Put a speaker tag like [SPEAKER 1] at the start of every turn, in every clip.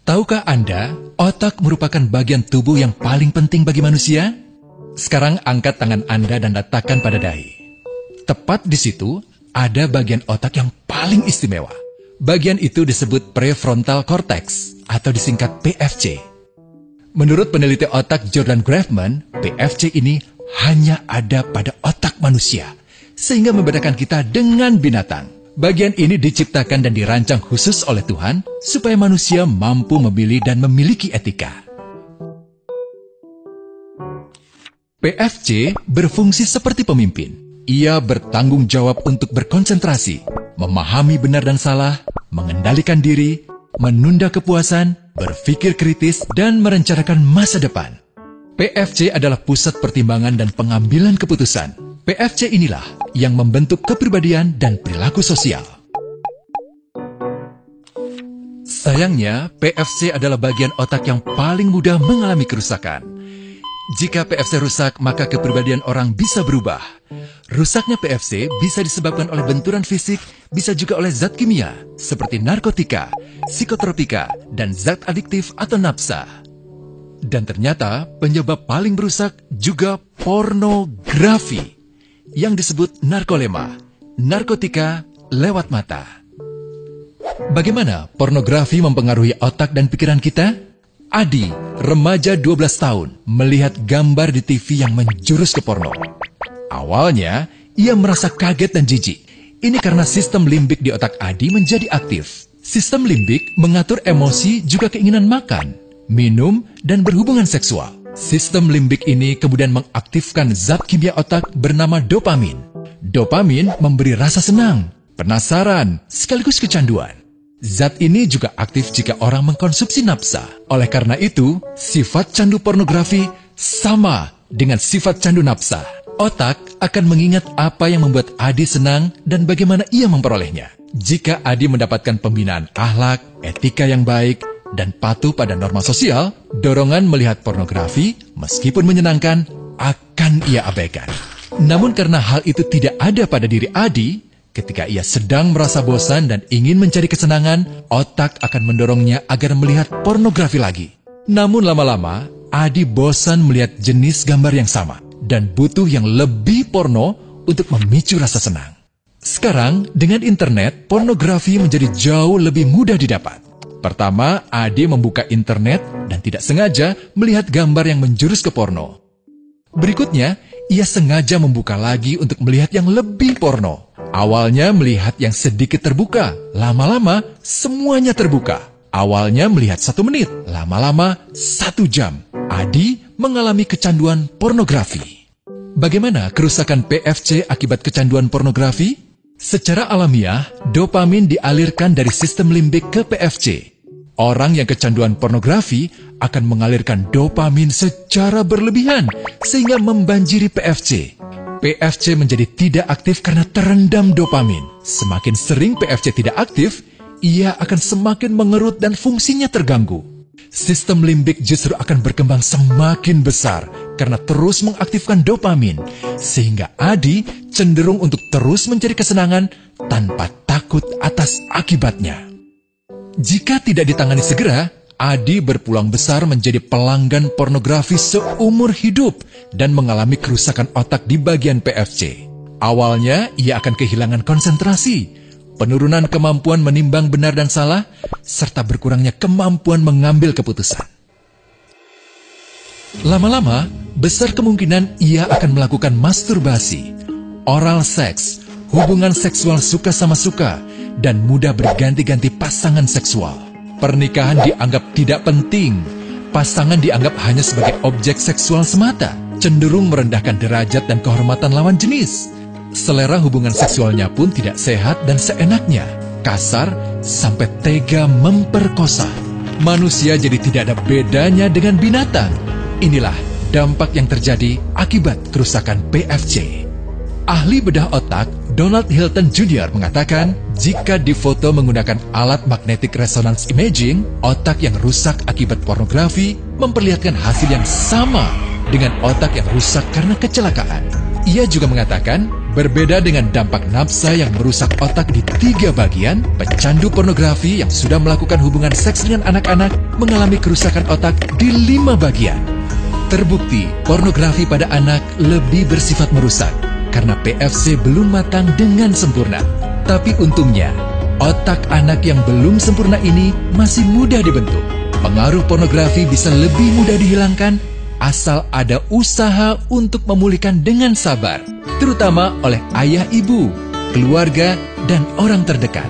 [SPEAKER 1] Tahukah Anda, otak merupakan bagian tubuh yang paling penting bagi manusia? Sekarang angkat tangan Anda dan letakkan pada dahi. Tepat di situ, ada bagian otak yang paling istimewa. Bagian itu disebut prefrontal cortex, atau disingkat PFC. Menurut peneliti otak Jordan Grafman, PFC ini hanya ada pada otak manusia, sehingga membedakan kita dengan binatang. Bagian ini diciptakan dan dirancang khusus oleh Tuhan, supaya manusia mampu memilih dan memiliki etika. PFC berfungsi seperti pemimpin. Ia bertanggung jawab untuk berkonsentrasi, memahami benar dan salah, mengendalikan diri, menunda kepuasan, berpikir kritis, dan merencanakan masa depan. PFC adalah pusat pertimbangan dan pengambilan keputusan. PFC inilah yang membentuk kepribadian dan perilaku sosial. Sayangnya, PFC adalah bagian otak yang paling mudah mengalami kerusakan. Jika PFC rusak, maka kepribadian orang bisa berubah. Rusaknya PFC bisa disebabkan oleh benturan fisik, bisa juga oleh zat kimia, seperti narkotika, psikotropika, dan zat adiktif atau nafsa. Dan ternyata penyebab paling merusak juga pornografi, yang disebut narkolema, narkotika lewat mata. Bagaimana pornografi mempengaruhi otak dan pikiran kita? Adi, remaja 12 tahun, melihat gambar di TV yang menjurus ke porno. Awalnya, ia merasa kaget dan jijik. Ini karena sistem limbik di otak Adi menjadi aktif. Sistem limbik mengatur emosi juga keinginan makan, minum, dan berhubungan seksual. Sistem limbik ini kemudian mengaktifkan zat kimia otak bernama dopamin. Dopamin memberi rasa senang, penasaran, sekaligus kecanduan. Zat ini juga aktif jika orang mengkonsumsi nafsa. Oleh karena itu, sifat candu pornografi sama dengan sifat candu nafsa. Otak akan mengingat apa yang membuat Adi senang dan bagaimana ia memperolehnya. Jika Adi mendapatkan pembinaan akhlak, etika yang baik, dan patuh pada norma sosial, dorongan melihat pornografi, meskipun menyenangkan, akan ia abaikan. Namun karena hal itu tidak ada pada diri Adi, ketika ia sedang merasa bosan dan ingin mencari kesenangan, otak akan mendorongnya agar melihat pornografi lagi. Namun lama-lama, Adi bosan melihat jenis gambar yang sama dan butuh yang lebih porno untuk memicu rasa senang. Sekarang, dengan internet, pornografi menjadi jauh lebih mudah didapat. Pertama, Adi membuka internet dan tidak sengaja melihat gambar yang menjurus ke porno. Berikutnya, ia sengaja membuka lagi untuk melihat yang lebih porno. Awalnya melihat yang sedikit terbuka, lama-lama semuanya terbuka. Awalnya melihat 1 menit, lama-lama 1 jam. Adi mengalami kecanduan pornografi. Bagaimana kerusakan PFC akibat kecanduan pornografi? Secara alamiah, dopamin dialirkan dari sistem limbik ke PFC. Orang yang kecanduan pornografi akan mengalirkan dopamin secara berlebihan sehingga membanjiri PFC. PFC menjadi tidak aktif karena terendam dopamin. Semakin sering PFC tidak aktif, ia akan semakin mengerut dan fungsinya terganggu. Sistem limbik justru akan berkembang semakin besar karena terus mengaktifkan dopamin, sehingga Adi cenderung untuk terus mencari kesenangan tanpa takut atas akibatnya. Jika tidak ditangani segera, Adi berpeluang besar menjadi pelanggan pornografi seumur hidup dan mengalami kerusakan otak di bagian PFC. Awalnya, ia akan kehilangan konsentrasi, penurunan kemampuan menimbang benar dan salah, serta berkurangnya kemampuan mengambil keputusan. Lama-lama, besar kemungkinan ia akan melakukan masturbasi, oral seks, hubungan seksual suka sama suka, dan mudah berganti-ganti pasangan seksual. Pernikahan dianggap tidak penting. Pasangan dianggap hanya sebagai objek seksual semata, cenderung merendahkan derajat dan kehormatan lawan jenis. Selera hubungan seksualnya pun tidak sehat dan seenaknya, kasar sampai tega memperkosa. Manusia jadi tidak ada bedanya dengan binatang. Inilah dampak yang terjadi akibat kerusakan PFC. Ahli bedah otak Donald Hilton Jr. mengatakan, jika difoto menggunakan alat magnetic resonance imaging, otak yang rusak akibat pornografi memperlihatkan hasil yang sama dengan otak yang rusak karena kecelakaan. Ia juga mengatakan, Berbeda dengan dampak nafsa yang merusak otak di 3 bagian, pecandu pornografi yang sudah melakukan hubungan seks dengan anak-anak mengalami kerusakan otak di 5 bagian. Terbukti, pornografi pada anak lebih bersifat merusak karena PFC belum matang dengan sempurna. Tapi untungnya, otak anak yang belum sempurna ini masih mudah dibentuk. Pengaruh pornografi bisa lebih mudah dihilangkan asal ada usaha untuk memulihkan dengan sabar, terutama oleh ayah ibu, keluarga, dan orang terdekat.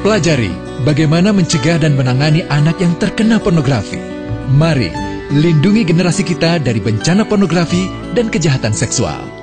[SPEAKER 1] Pelajari bagaimana mencegah dan menangani anak yang terkena pornografi. Mari lindungi generasi kita dari bencana pornografi dan kejahatan seksual.